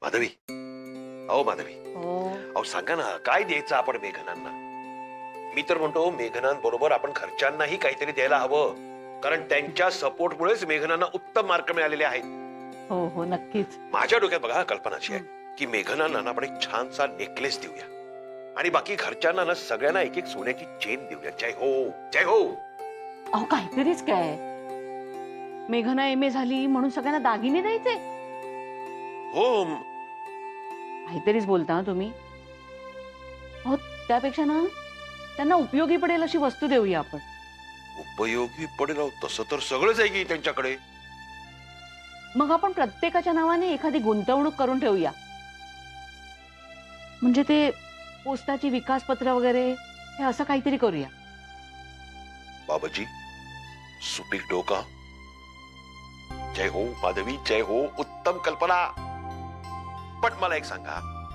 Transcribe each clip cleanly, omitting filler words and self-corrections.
माधवी, अहो माधवी, हो अहो सांगा ना काय द्यायचं आपण मेघनांना? मी तर म्हणतो मेघनांबरोबर आपण घरच्यांनाही काहीतरी द्यायला हवं, कारण त्यांच्या सपोर्टमुळेच मेघनांना उत्तम मार्क मिळालेले आहेत. हो हो नक्कीच. माझ्या डोक्यात बघा कल्पना अशी आहे की मेघनांना ना आपण एक छानसा नेकलेस देऊया आणि बाकी घरच्यांना ना सगळ्यांना एक एक सोन्याची चेन देऊया. जय हो, जय हो. अहो काहीतरीच काय, मेघना MA झाली म्हणून सगळ्यांना दागिने द्यायचे? हो काहीतरीच बोलता हं तुम्ही. अहो त्यापेक्षा ना त्यांना उपयोगी पडेल अशी वस्तू देऊया आपण. उपयोगी पडेल अहो, तसं तर सगळंच आहे की त्यांच्याकडे. मग आपण प्रत्येकाच्या नावाने एखादी गुंतवणूक करून ठेवूया. म्हणजे ते पोस्टाची विकासपत्र वगैरे हे असं काहीतरी करूया. बाबाजी सुपीक डोका. जय हो माधवी, जय हो, उत्तम कल्पना. पण मला एक सांगा,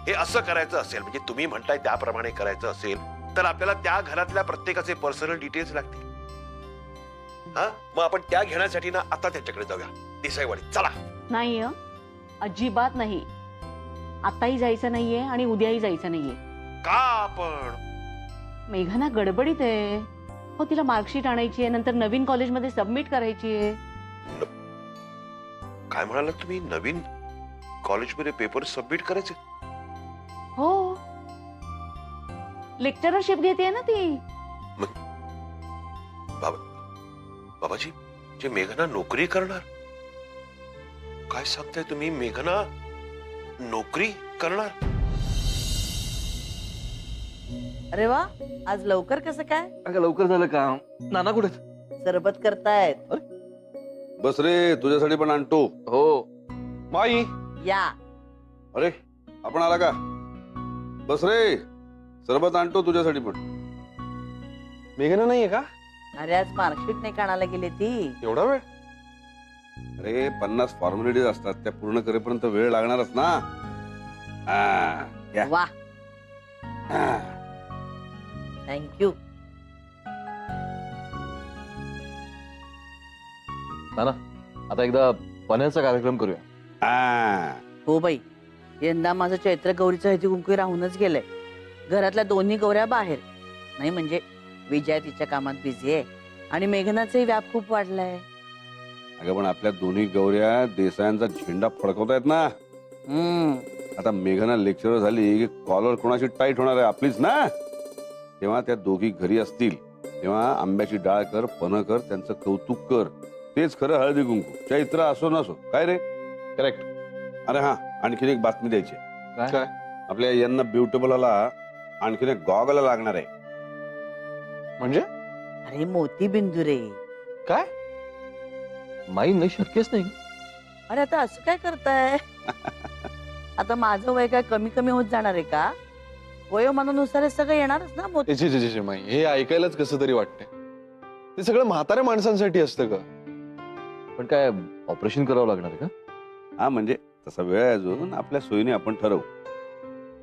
हे असं करायचं असेल म्हणजे तुम्ही म्हणताय त्याप्रमाणे करायचं असेल तर आपल्याला त्या घरातल्या प्रत्येकाचे पर्सनल डिटेल्स लागतील. हा मग आपण त्या घेण्यासाठी ना आता त्यांच्याकडे जाऊया देसाईवाडीत. चला. नाही हं, अजिबात नाही. आताही जायचं नाहीये आणि उद्याही जायचं नाहीये. का आपण? मेघना गडबडीत आहे. हो तिला मार्कशीट आणायची आहे, नंतर नवीन कॉलेजमध्ये सबमिट करायची आहे. काय म्हणाला तुम्ही? नवीन कॉलेजमध्ये पेपर सबमिट करायचे? हो लेक्चरशिप घेते ना ती. बाबाजी जे मेघना नोकरी करणार? काय सांगताय तुम्ही? मेघना नोकरी करणार? अरे वा, आज लवकर कसं काय? अगं लवकर झालं काम. नाना कुठे? सरबत करतायत. बस रे, तुझ्यासाठी पण आणतो. हो माई. या. अरे आपण आला का? बस रे, सरबत आणतो तुझ्यासाठी पण. मेघना नाहीये का? अरे आज मार्कशीट नाही काढायला गेली ती. एवढा वेळ? अरे 50 फॉर्मॅलिटीज असतात, त्या पूर्ण करेपर्यंत वेळ लागणारच ना. या. वा, हा. थँक्यू. नाना आता एकदा पण्याचा कार्यक्रम करूया. हा. हो बाई, यंदा माझं चैत्र गौरीचं हळदी कुंकू राहूनच गेलंय. घरातल्या दोन्ही गौऱ्या बाहेर. नाही म्हणजे विजया तिच्या कामात बिझी आहे आणि मेघनाचाही व्याप खूप वाढलाय. अगं पण आपल्या दोन्ही गौऱ्या देसायांचा झेंडा फडकवतायत ना. आता मेघना लेक्चरर झाली की कॉलर कोणाची टाईट होणार आहे? आपलीच ना. तेव्हा त्या दोघी घरी असतील तेव्हा आंब्याची डाळ कर, पन्ह कर, त्यांचं कौतुक कर. तेच खरं हळदी कुंकू, चैत्र असो नसो. काय रे? करेक्ट. अरे हा, आणखीन एक बातमी द्यायची. काय? आपल्या यांना ब्युटिफुलला आणखीन एक गॉगल लागणार आहे. म्हणजे अरे मोती बिंदू रे. काय? माई नाही, शक्यच नाही. अरे आता असं काय करताय? आता माझं वय काय कमी कमी होत जाणार आहे का? वयोमानानुसार हे सगळं येणारच ना मोती. जे माई, हे ऐकायलाच कसं तरी वाटतंय. ते सगळं म्हाताऱ्या माणसांसाठी असतं का? पण काय ऑपरेशन करावं लागणार आहे का? हा म्हणजे तसा वेळ आहे अजून, आपल्या सोयीने आपण ठरवू.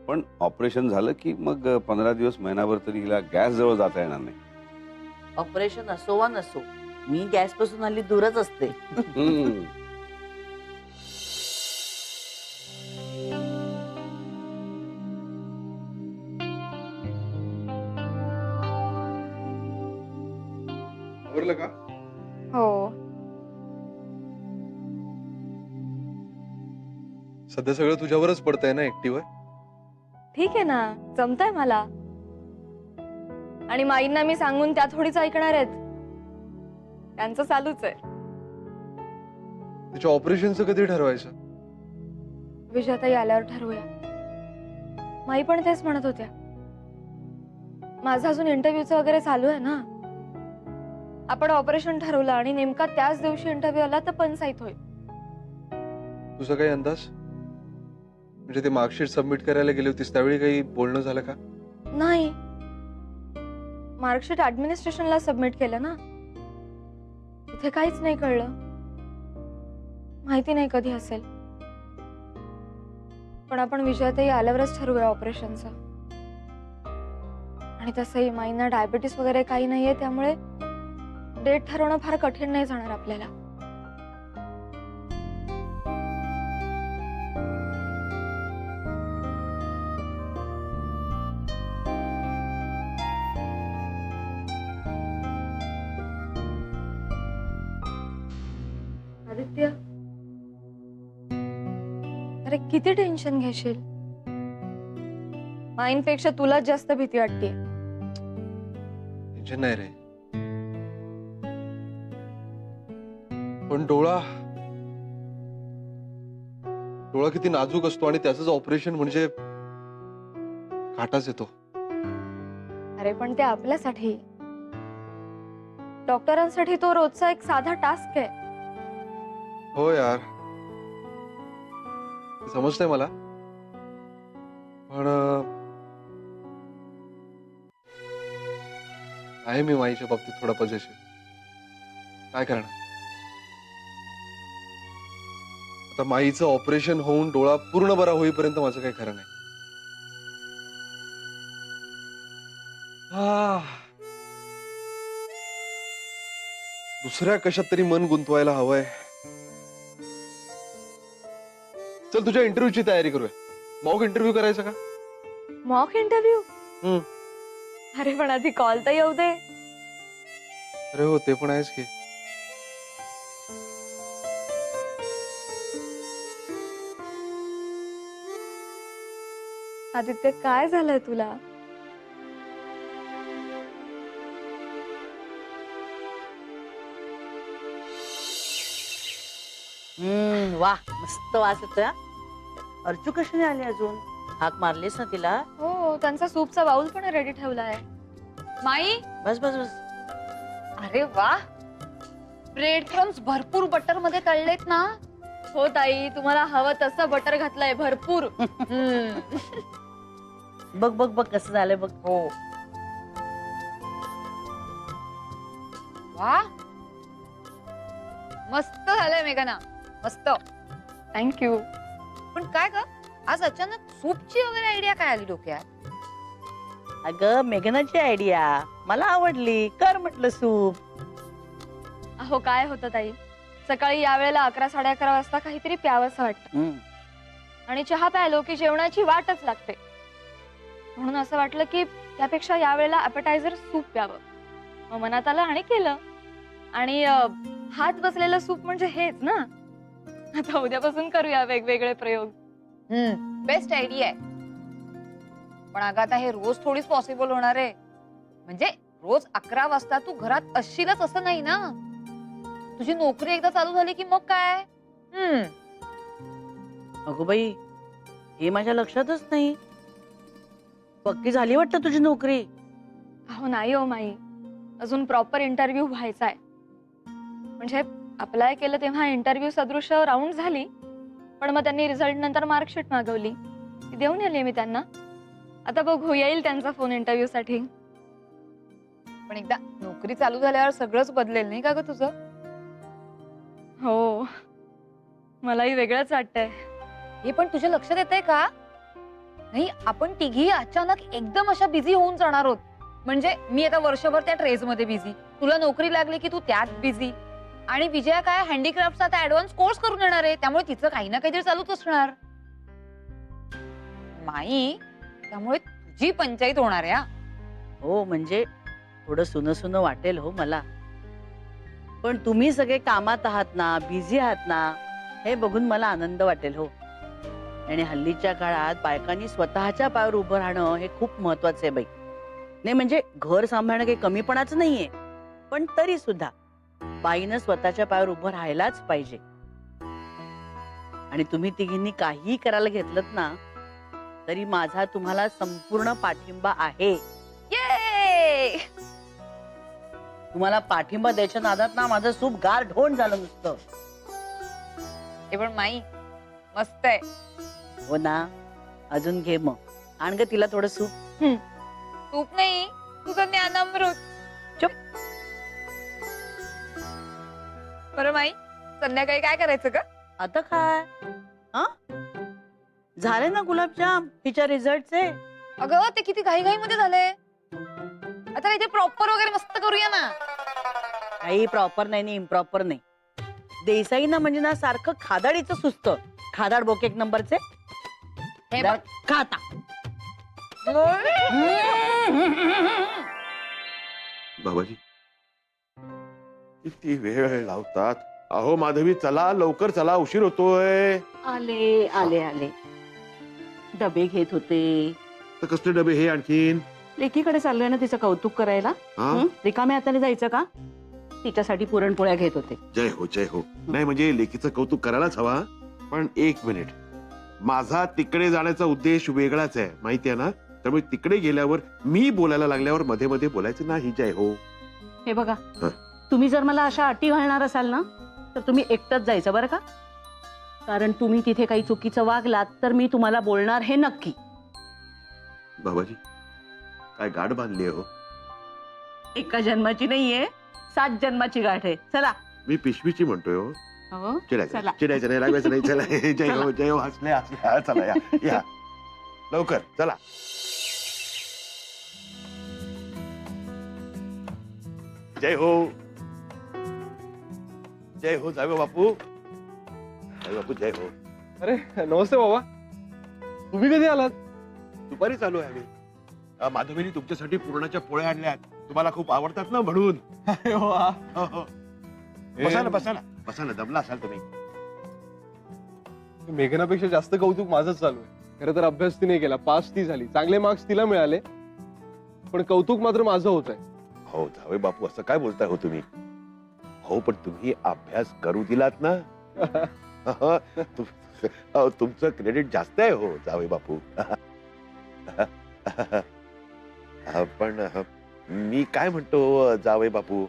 पण ऑपरेशन झालं की मग 15 दिवस महिनाभर तरी हिला गॅस जवळ जाता येणार नाही. ऑपरेशन असो वा नसो, मी गॅस पासून हल्ली दूरच असते. हम्म. आवरलं का? हो. सध्या सगळं तुझ्यावरच पडतंय ना एकटीवर. ठीक आहे ना, जमतंय मला. आणि माईंना मी सांगून त्या थोडीच ऐकणार आहेत. त्यांचं चालूच आहे. तिच्या ऑपरेशनचं कधी ठरवायचं? विजयाताई आल्यावर ठरवूया. माई पण तेच म्हणत होत्या. माझं अजून इंटरव्ह्यूचं वगैरे चालू आहे ना. आपण ऑपरेशन ठरवलं आणि नेमका त्याच दिवशी इंटरव्ह्यू आला तर पंचायत होईल. तुझा काही अंदाज? म्हणजे ते मार्कशीट सबमिट करायला गेली होतीस त्यावेळी काही बोलणं झालं का? नाही, मार्कशीट ऍडमिनिस्ट्रेशनला सबमिट केलं ना. तिथे काहीच नाही कळलं. माहिती नाही कधी असेल. पण आपण विजयाताई आल्यावरच ठरवूया ऑपरेशनचं. आणि तसंही माईंना डायबिटीस वगैरे काही नाहीये, त्यामुळे डेट ठरवणं फार कठीण नाही जाणार आपल्याला. वाटते. अरे किती टेन्शन घेशील. माईंपेक्षा तुलाच जास्त भीती वाटते. टेन्शन नाही रे, पण डोळा किती नाजूक असतो आणि त्याच ऑपरेशन म्हणजे काटाच येतो. अरे पण ते आपल्यासाठी, डॉक्टरांसाठी तो रोजचा एक साधा टास्क आहे. हो यार, समजतंय मला, पण आहे मी माईच्या बाबतीत थोडा पजेसिव्ह. काय करणार आता, माईचं ऑपरेशन होऊन डोळा पूर्ण बरा होईपर्यंत माझं काही खरं नाही. दुसऱ्या कशात तरी मन गुंतवायला हवंय. चल तुझ्या इंटरव्ह्यूची तयारी करूया. मॉक इंटरव्ह्यू करायचा का? Mock interview? हम्म. अरे पण आधी कॉल तर येऊ दे. अरे हो, ते पण आहेच की. आदित्य, काय झालंय तुला? वा, मस्त वास येतोय. अर्जू कशी नाही आली अजून? हाक मारलीस ना तिला? हो, त्यांचा सूपचा बाउल पण रेडी ठेवलाय. माई, बस बस बस. अरे वा, ब्रेड क्रम्स भरपूर बटर मध्ये तळलेत ना. हो ताई, तुम्हाला हवं तसं बटर घातलंय भरपूर. बघ बघ बघ कसं झालंय बघ. हो, वा, मस्त झालंय मेघना, मस्त. थँक्यू. पण काय ग, आज अचानक सूपची वगैरे आयडिया काय आली डोक्यात? अगं मेघनाची आयडिया मला आवडली, कर म्हटलं सूप. अहो काय होतं ताई, सकाळी यावेळेला 11-11:30 वाजता काहीतरी प्यावंसं वाटतं आणि चहा प्यायलो की जेवणाची वाटच लागते. म्हणून असं वाटलं की त्यापेक्षा यावेळेला ॲपेटायझर सूप प्यावं. मग मनात आलं आणि केलं. आणि हात बसलेलं सूप म्हणजे हेच ना. आता उद्यापासून करूया वेगवेगळे प्रयोग. बेस्ट आयडिया आहे. पण अगं आता हे रोज थोडीच पॉसिबल होणार आहे. म्हणजे रोज 11 वाजता तू घरात असशीलच असं नाही ना. तुझी नोकरी एकदा चालू झाली की मग काय. अगो बाई, हे माझ्या लक्षातच नाही. पक्की झाली वाटतं तुझी नोकरी? अहो नाही हो माई, अजून प्रॉपर इंटरव्ह्यू व्हायचा आहे. म्हणजे अप्लाय केलं तेव्हा इंटरव्ह्यू सदृश राऊंड झाली, पण मग त्यांनी रिझल्ट नंतर मार्कशीट मागवली. ती देऊन आली मी त्यांना. आता बघू, येईल त्यांचा फोन इंटरव्ह्यू साठी. पण एकदा नोकरी चालू झाल्यावर सगळंच बदलेल नाही का ग तुझं? हो, मलाही वेगळंच वाटतंय. हे पण तुझ्या लक्षात येतंय का? नाही, आपण तिघी अचानक एकदम अशा बिझी होऊन जाणार आहोत. म्हणजे मी आता वर्षभर त्या ट्रेज मध्ये बिझी, तुला नोकरी लागली की तू त्यात बिझी, आणि विजया काय हँडीक्राफ्टचा आता ऍडव्हान्स कोर्स करून येणार आहे, त्यामुळे तिचं काही ना काहीतरी चालूच असणार. माई, त्यामुळे तुझी पंचायत होणार आहे. हो, म्हणजे थोडं सुन सुन वाटेल हो मला, पण तुम्ही सगळे कामात आहात ना, बिझी आहात ना, हे बघून मला आनंद वाटेल हो. आणि हल्लीच्या काळात बायकांनी स्वतःच्या पायावर उभं राहणं हे खूप महत्वाचं आहे बाई. नाही म्हणजे घर सांभाळणं काही कमीपणाचं नाहीये, पण तरी सुद्धा बाईनं स्वतःच्या पायावर उभं राहायलाच पाहिजे. आणि तुम्ही तिघींनी काहीही करायला घेतलत ना, तरी माझा तुम्हाला संपूर्ण पाठिंबा आहे. ये, तुम्हाला पाठिंबा द्यायच्या नादात ना माझं सूप गार ढोण झालं नुसतं. हे पण माई मस्त आहे. हो ना, अजून घे मग. आण ग तिला थोडं सूप. तूप नाही, तुझं ज्ञानामृत. चुप. बरं माई, संध्याकाळी काय करायचं का? आता काय झाले ना गुलाबजाम तिच्या रिझल्टचे? अगं ते किती घाई मध्ये झाले. आता काहीतरी प्रॉपर वगैरे मस्त करूया ना. काही प्रॉपर नाही, इम्प्रॉपर नाही. देसाई ना म्हणजे ना सारखं खादाडीचं सुस्त. खादाड बोके एक नंबरचे. हे बघ, खाता बाबाजी, किती वेळ लावतात. अहो माधवी चला लवकर चला, उशीर होतोय. आले आले आले डबे घेत होते. तर कसले डबे हे आणखीन? लेकीकडे चाललोय ना तिचं कौतुक करायला. हा? रिकाम्या हाताने जायचं का? तिच्यासाठी पुरणपोळ्या घेत होते. जय हो जय हो. नाही म्हणजे लेकीचं कौतुक करायलाच हवा. पण एक मिनिट, माझा तिकडे जाण्याचा उद्देश वेगळाच आहे माहिती आहे ना. त्यामुळे तिकडे गेल्यावर मी बोलायला लागल्यावर मध्ये मध्ये बोलायचं नाही. जय हो. हे बघा, हं. तुम्ही जर मला अशा अटी घालणार असाल ना तर तुम्ही एकटंच जायचं बरं का. कारण तुम्ही तिथे काही चुकीचं वागलात तर मी तुम्हाला बोलणार हे नक्की. बाबाजी काय गाठ बांधली हो. एका जन्माची नाहीये, 7 जन्माची गाठ आहे. चला. मी पिशवीची म्हणतोय हो. हो चिडायचं चला. चिडायचं नाही, रागवायचं नाही. चला जय हो जय हो. हसले हसले. हा, चला या या लवकर चला. जय हो जय हो. जावे बापू, जावे बापू जय हो. अरे नमस्ते बाबा, तुम्ही कधी आलात? दुपारी चालू आहे आम्ही. माधवीने तुमच्यासाठी पुरणाच्या पोळ्या आणल्यात. तुम्हाला खूप आवडतात ना म्हणून. हो, हो. बसा ना बसा ना बसा ना. दमला असाल तुम्ही. मेघनापेक्षा जास्त कौतुक माझंच चालू आहे. खरं तर अभ्यास तिने केला, पास ती झाली, चांगले मार्क्स तिला मिळाले, पण कौतुक मात्र माझं होत आहे. हो जावे बापू असं काय बोलताय हो तुम्ही. हो पण तुम्ही अभ्यास करू दिलात ना. तुमचं क्रेडिट जास्त आहे हो जावे बापू. पण मी काय म्हणतो जावे बापू,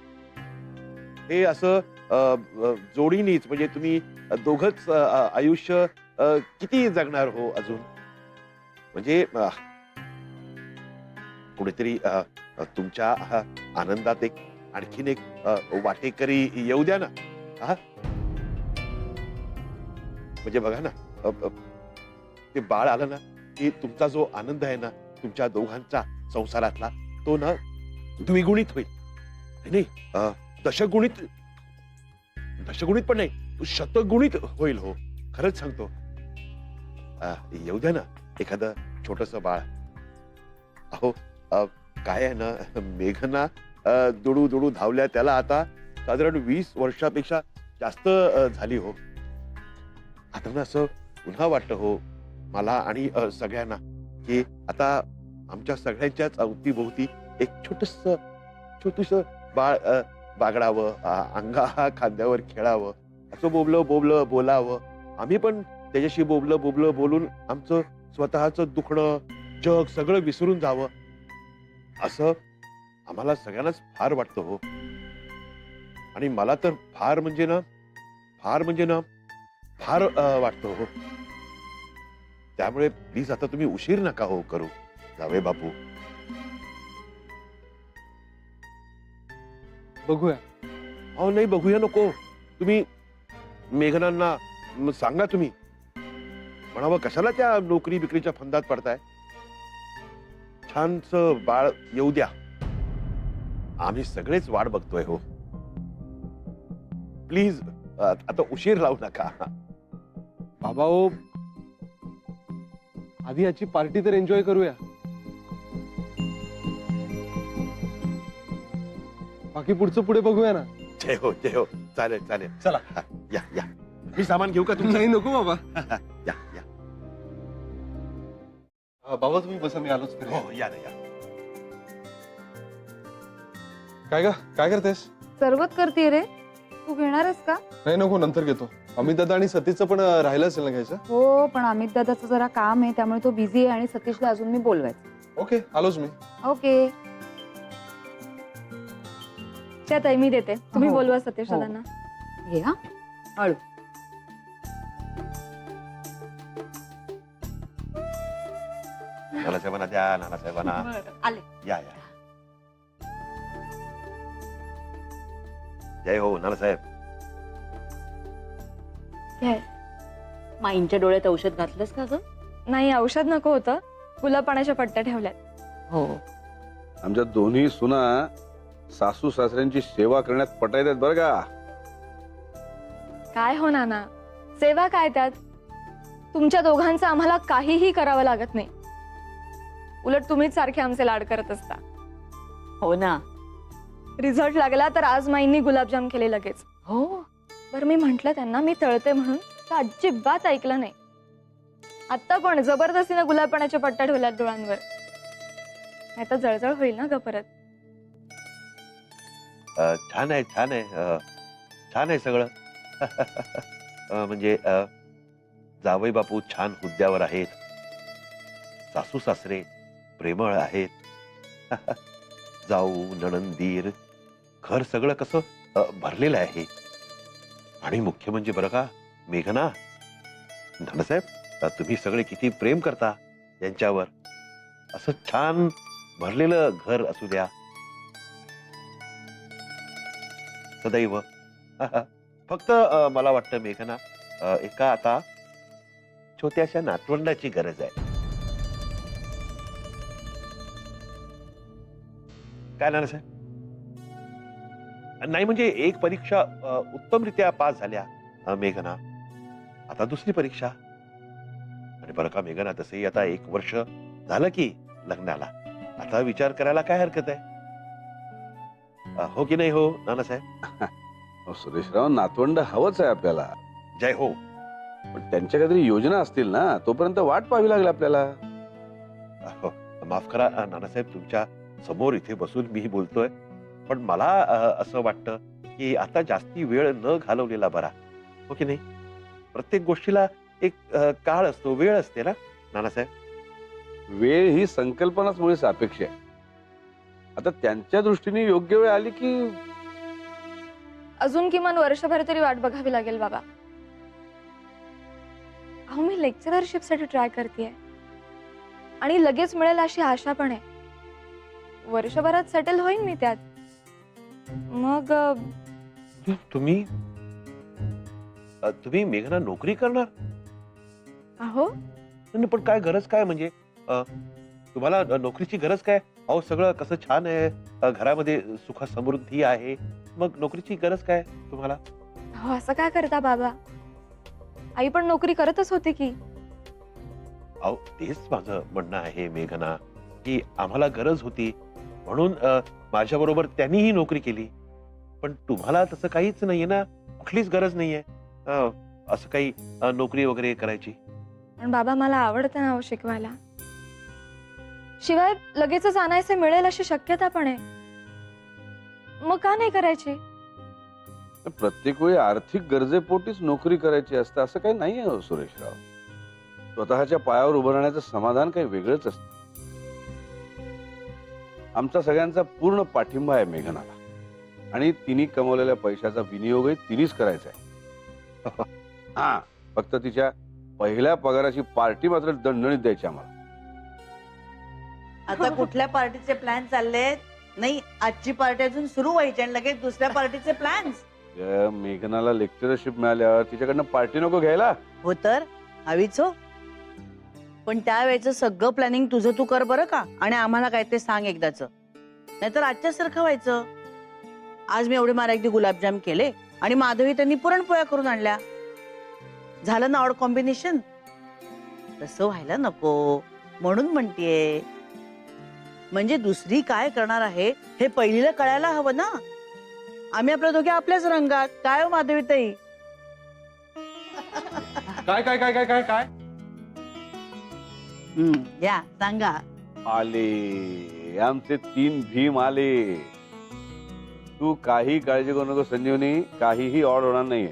हे असं जोडीनीच म्हणजे तुम्ही दोघच आयुष्य किती जगणार हो अजून. म्हणजे कुठेतरी तुमच्या आनंदात एक आणखीन एक वाटेकरी येऊ द्या ना. म्हणजे बघा ना, ते बाळ आलं ना की तुमचा जो आनंद आहे ना तुमच्या दोघांचा संसारातला, तो ना द्विगुणित होईल. नाही दशगुणित, दशगुणित पण नाही, शतगुणित होईल हो. खरंच सांगतो. येऊ द्या ना एखादं छोटस बाळ. अहो काय आहे ना, मेघना दुडू दुडू धावल्या त्याला आता साधारण 20 वर्षापेक्षा जास्त झाली हो. आता ना असं पुन्हा वाटतं हो मला आणि सगळ्यांना की आता आमच्या सगळ्यांच्याच अवतीभोवती एक छोटस बाळ बागडावं, अंगा खांद्यावर खेळावं, असं बोबलं बोलावं. आम्ही पण त्याच्याशी बोबलं बोलून आमचं स्वतःचं दुखणं जग सगळं विसरून जावं, असं आम्हाला सगळ्यांनाच फार वाटतं हो. आणि मला तर फार म्हणजे ना फार वाटतं हो. त्यामुळे प्लीज आता तुम्ही उशीर नका हो करू जावे बापू. बघूया. अहो नाही बघूया नको. तुम्ही मेघनांना सांगा, तुम्ही म्हणावं कशाला त्या नोकरी बिकरीच्या फंदात पडताय. छानस बाळ येऊ द्या. आम्ही सगळेच वाट बघतोय हो. प्लीज आता उशीर लावू नका. बाबा ओ, आधी याची पार्टी तर एन्जॉय करूया. बाकी पुढचं पुढे बघूया ना. जय हो चालेल चालेल. चला. या या. मी सामान घेऊ का तुमचं? नाही नको बाबा. या या. बाबा तुम्ही बसा, मी आलोच घरी. हो या ना या. काय करतेस? सरबत करते रे. तू घेणारस का? नाही नको, नंतर घेतो. अमित दादा आणि सतीशचं पण राहिलं असेल ना घ्यायचं. हो पण अमित दादाचं जरा काम आहे त्यामुळे तो बिझी आहे आणि सतीशला अजून मी बोलवायचं. ओके आलोच मी. ओके. त्या ताई मी देते, तुम्ही हो. बोलवा सतीश हो. दादांना. घे हा हळू. नानासाहेबांना द्या, नानासाहेबांना. आले. या या. जय हो नानासाहेब. घ्या. माईंच्या डोळ्यात औषध घातलंस का ग? नाही औषध नको होतं, गुलाब पाण्याच्या पट्ट्या ठेवल्यात. हो. आमच्या दोन्ही सुना सासू सासऱ्यांची सेवा करण्यात पटायत आहेत बरं का. काय हो नाना, सेवा काय त्यात? तुमच्या दोघांचं आम्हाला काहीही करावं लागत नाही. उलट तुम्हीच सारखे आमचे लाड करत असता. हो ना. रिझल्ट लागला तर आज माईंनी गुलाबजाम केले लगेच. हो. पर मी म्हंटल त्यांना मी तळते म्हणून, तर अजिबात ऐकलं नाही. आता पण जबरदस्तीने गुलाबपणाच्या पट्ट्या ठेवल्यात डोळ्यांवर. नाही तर जळजळ होईल ना ग परत. छान आहे छान आहे छान आहे सगळं. म्हणजे जावई बापू छान हुद्द्यावर आहेत, सासू सासरे प्रेमळ आहेत, जाऊ नणंदीर घर सगळं कसं भरलेलं आहे. आणि मुख्य म्हणजे बरं का मेघना, नानासाहेब तुम्ही सगळे किती प्रेम करता यांच्यावर. असं छान भरलेलं घर असू द्या सदैव. फक्त मला वाटतं मेघना एका आता छोट्याशा नातवंडाची गरज आहे. काय नानासाहेब? नाही म्हणजे एक परीक्षा उत्तमरित्या पास झाल्या मेघना, आता दुसरी परीक्षा. आणि बरं का मेघना, तसंही आता 1 वर्ष झालं की लग्नाला, आता विचार करायला काय हरकत आहे? हो की नाही हो नानासाहेब? सुरेशराव, नातवंड हवंच आहे आपल्याला, जय हो. पण त्यांच्या काहीतरी योजना असतील ना, तोपर्यंत वाट पाहावी लागेल आपल्याला. हो, माफ करा नानासाहेब, तुमच्या समोर इथे बसून मी बोलतोय, पण मला असं वाटतं की आता जास्ती वेळ न घालवलेला बरा. हो की नाही? प्रत्येक गोष्टीला एक काळ असतो, वेळ असते ना नानासाहेब. वेळ ही संकल्पनाच मुळे सापेक्ष आहे. आता त्यांच्या दृष्टीने योग्य वेळ आली की अजून किमान वर्षभर तरी वाट बघावी लागेल बाबा. अहो, मी लेक्चररशिपसाठी ट्राय करतेय आणि लगेच मिळेल अशी आशा पण आहे. वर्षभरात सेटल होईन मी त्यात. मग तुम्ही तुम्ही मेघना नोकरी करणार? अहो, नाही, पण काय गरज काय म्हणजे तुम्हाला नोकरीची गरज काय? अहो सगळं कसं छान आहे, घरामध्ये सुख समृद्धी आहे, मग नोकरीची गरज काय तुम्हाला? अहो, असं काय करता बाबा? आई पण नोकरी करतच होती की. अहो तेच माझं म्हणणं आहे मेघना, की आम्हाला गरज होती म्हणून माझ्या बरोबर त्यांनीही नोकरी केली. पण तुम्हाला तसं काहीच नाहीये ना, कुठलीच गरज नाहीये असं काही नोकरी वगैरे करायची. पण बाबा, मला आवडतं ना शिकवायला. शिवाय लगेचच आणायचे मिळेल अशी शक्यता पण आहे. मग का नाही करायची? प्रत्येक वेळी आर्थिक गरजेपोटीच नोकरी करायची असते असं काही नाहीये हो सुरेशराव. स्वतःच्या पायावर उभं राहण्याचं समाधान काही वेगळंच असतं. आमचा सगळ्यांचा पूर्ण पाठिंबा आहे मेघनाला, आणि तिने कमवलेल्या पैशाचा विनियोगही तिनेच करायचा आहे. हा, फक्त तिच्या पहिल्या पगाराची पार्टी मात्र दणदणीत द्यायची आम्हाला. आता कुठल्या पार्टीचे प्लॅन चाललेत? नाही, आजची पार्टी अजून सुरू व्हायची आणि लगेच दुसऱ्या पार्टीचे प्लॅन्स. मेघनाला लेक्चरशिप मिळाल्यावर तिच्याकडनं पार्टी नको घ्यायला? हो तर हवीच हो. पण त्यावेळेचं सगळं प्लॅनिंग तुझं तू कर बरं का, आणि आम्हाला काय ते सांग एकदाच, नाहीतर आजच्या सारखं व्हायचं. आज मी एवढे मारा अगदी गुलाबजाम केले आणि माधवी त्यांनी पुरणपोळ्या करून आणल्या. झालं ना ऑड कॉम्बिनेशन? तसं व्हायला नको म्हणून म्हणतेय. म्हणजे दुसरी काय करणार आहे हे पहिलीला कळायला हवं ना. आम्ही आपल्या दोघे आपल्याच रंगात. काय हो माधवी ताई? काय काय काय काय काय काय या सांगा. आले आमचे 3 भीम आले. तू काही काळजी करू नको संजीवनी, काहीही ऑड होणार नाहीये.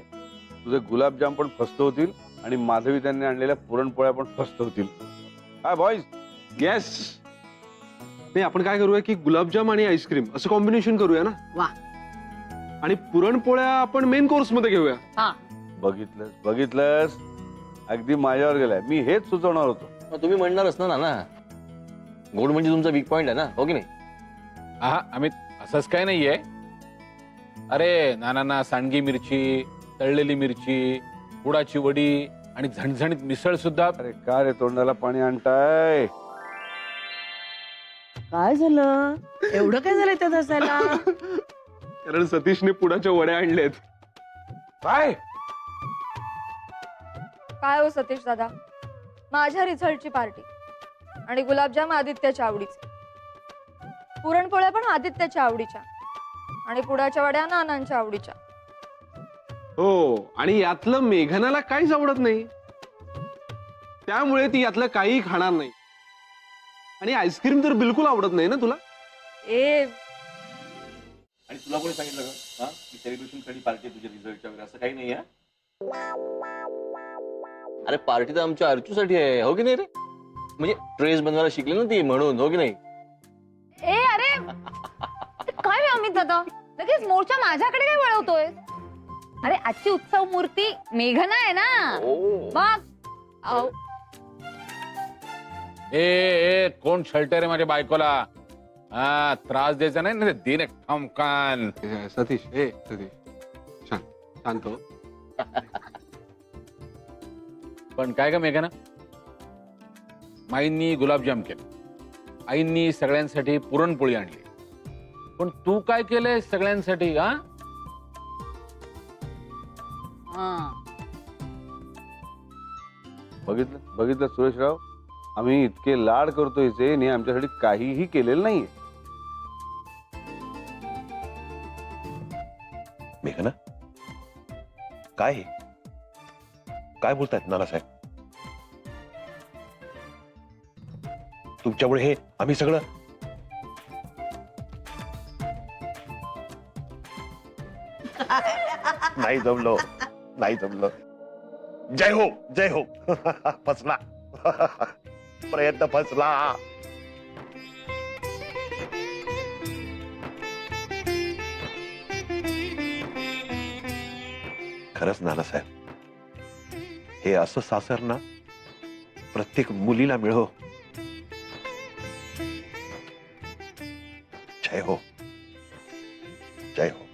तुझे गुलाबजाम पण फस्त होतील आणि माधवी त्यांनी आणलेल्या पुरणपोळ्या पण फस्त होतील. हाय बॉयज. येस. नाही, आपण काय करूया की गुलाबजाम आणि आईस्क्रीम असं कॉम्बिनेशन करूया ना. वा. आणि पुरणपोळ्या आपण मेन कोर्स मध्ये घेऊया. हा, बघितलंस बघितलंस, अगदी माझ्यावर गेलाय. मी हेच सुचवणार होतो. तुम्ही म्हणणारच ना नाना, गोड म्हणजे तुमचा वीक पॉइंट आहे ना, हो की नाही? हा अमित, असंच काय नाहीये. अरे नानांना सांडगी मिरची, तळलेली मिरची, गुडाची वडी आणि झणझणीत मिसळ सुद्धा. अरे का रे तोंडाला पाणी आणताय? काय झालं? एवढं काय झालं त्यात हसायला? कारण सतीशने पुडाच्या वड्या आणल्यात. काय काय हो सतीश दादा, माझ्या रिझल्टची पार्टी आणि गुलाबजाम आदित्याच्या आवडीचे, पुरणपोळ्या पण आदित्याच्या आवडीच्या आणि पुडाच्या वड्या नानांच्या आवडीच्या. हो, आणि यातलं मेघनाला काहीच आवडत नाही, त्यामुळे ती यातलं काही खाणार नाही. आणि आईस्क्रीम तर बिलकुल आवडत नाही ना तुला. ए आणि तुला कोणी सांगितलं का हा की सेलिब्रेशन साठी पार्टी तुझ्या रिझल्टच्या वगैरे असं काही नाही आहे? अरे पार्टी तर आमच्या अर्चूसाठी आहे, हो की नाही रे? म्हणजे ड्रेस बनवायला शिकले ना ती, म्हणून, हो की नाही? ए अरे काय रे अमित दादा, लगेच मोर्चा माझ्याकडे काय वळवतोय? अरे आजची उत्सव मूर्ती मेघना आहे ना. मग अहो, ए कोण शल्टर आहे माझ्या बायकोला? हा त्रास द्यायचा नाही ना, दिन एक ठमकान. सतीश, सतीश शांत हो. पण काय का मेघना, माईंनी गुलाबजाम केले, आईंनी सगळ्यांसाठी पुरणपोळी आणली, पण तू काय केलंय सगळ्यांसाठी? हा बघितलं सुरेशराव, आम्ही इतके लाड करतोय हिचे, आणि आमच्यासाठी काहीही केलेलं नाहीये. मेघना, काय हे? काय बोलतायत नानासाहेब? तुमच्यामुळे हे आम्ही सगळं नाही जमलो, नाही जमलो. जय हो, जय हो. फसला. प्रयत्न फसला. खरंच नानासाहेब, हे असं सासर ना प्रत्येक मुलीला मिळो. जय हो, जय हो.